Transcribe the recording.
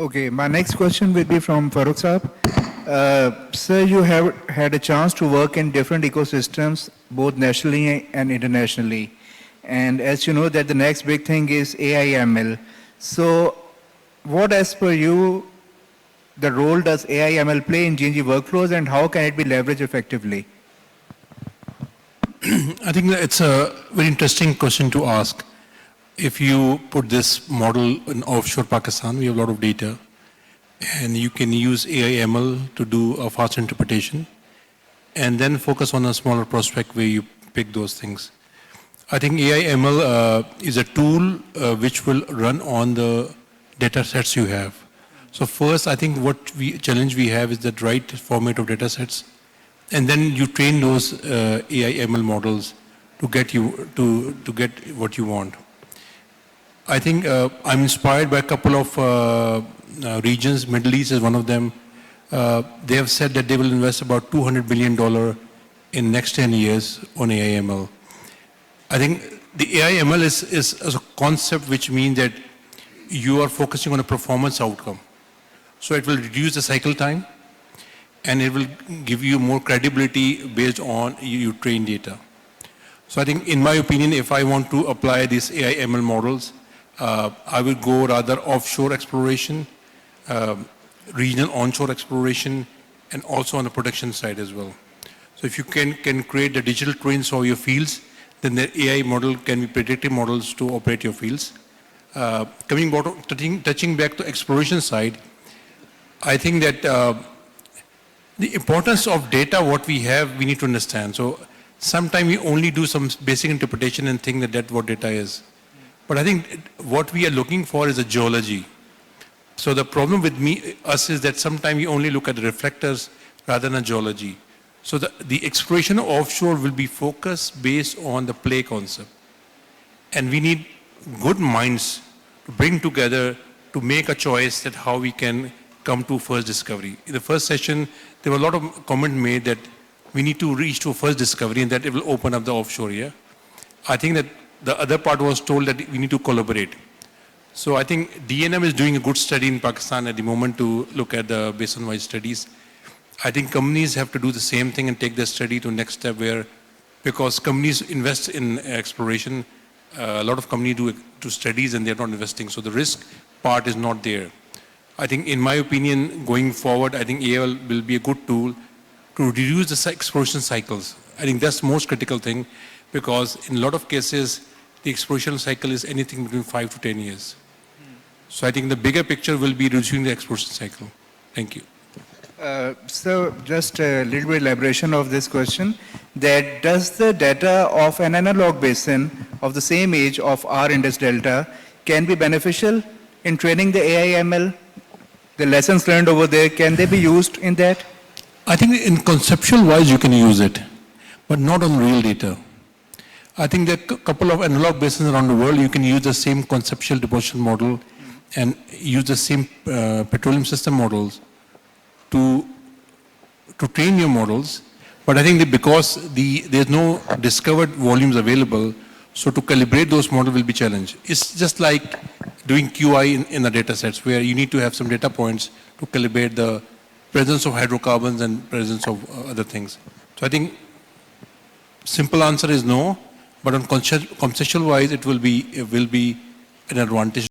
Okay, my next question will be from Farrukh Saab. Sir, you have had a chance to work in different ecosystems, both nationally and internationally. And as you know that the next big thing is AI ML. So what as per you, the role does AI ML play in GNG workflows and how can it be leveraged effectively? I think that it's a very interesting question to ask. If you put this model in offshore Pakistan, we have a lot of data, and you can use AI ML to do a fast interpretation, and then focus on a smaller prospect where you pick those things. I think AI ML is a tool which will run on the data sets you have. So first, I think what challenge we have is the right format of data sets, and then you train those AI ML models to get what you want. I think I'm inspired by a couple of regions. Middle East is one of them. They have said that they will invest about $200 billion in next 10 years on AI ML. I think the AI ML is a concept which means that you are focusing on a performance outcome. So it will reduce the cycle time, and it will give you more credibility based on you train data. So I think, in my opinion, if I want to apply these AI ML models, I will go rather offshore exploration, regional onshore exploration, and also on the production side as well. So if you can create the digital twins of your fields, then the AI model can be predictive models to operate your fields. Touching back to exploration side, I think that the importance of data, what we have, we need to understand. So sometimes we only do some basic interpretation and think that that's what data is. But I think what we are looking for is a geology. So the problem with us is that sometimes we only look at the reflectors rather than a geology. So the exploration offshore will be focused based on the play concept. And we need good minds to bring together to make a choice that how we can come to first discovery. In the first session, there were a lot of comment made that we need to reach to first discovery and that it will open up the offshore here. I think that the other part was told that we need to collaborate. So I think DNM is doing a good study in Pakistan at the moment to look at the basin-wide studies. I think companies have to do the same thing and take the study to next step where, because companies invest in exploration, a lot of companies do studies and they're not investing. So the risk part is not there. I think, in my opinion, going forward, I think AI will be a good tool to reduce the exploration cycles. I think that's the most critical thing, because in a lot of cases, the exploration cycle is anything between 5 to 10 years. So I think the bigger picture will be reducing the exploration cycle. Thank you. So just a little bit elaboration of this question, that does the data of an analog basin of the same age of our Indus Delta can be beneficial in training the AI ML? The lessons learned over there, can they be used in that? I think in conceptual wise you can use it, but not on real data. I think there are a couple of analog basins around the world. You can use the same conceptual deposition model and use the same petroleum system models to train your models. But I think that because there's no discovered volumes available, so to calibrate those models will be challenged. It's just like doing QI in the data sets where you need to have some data points to calibrate the presence of hydrocarbons and presence of other things. So I think simple answer is no, but on conceptual wise it will be an advantage.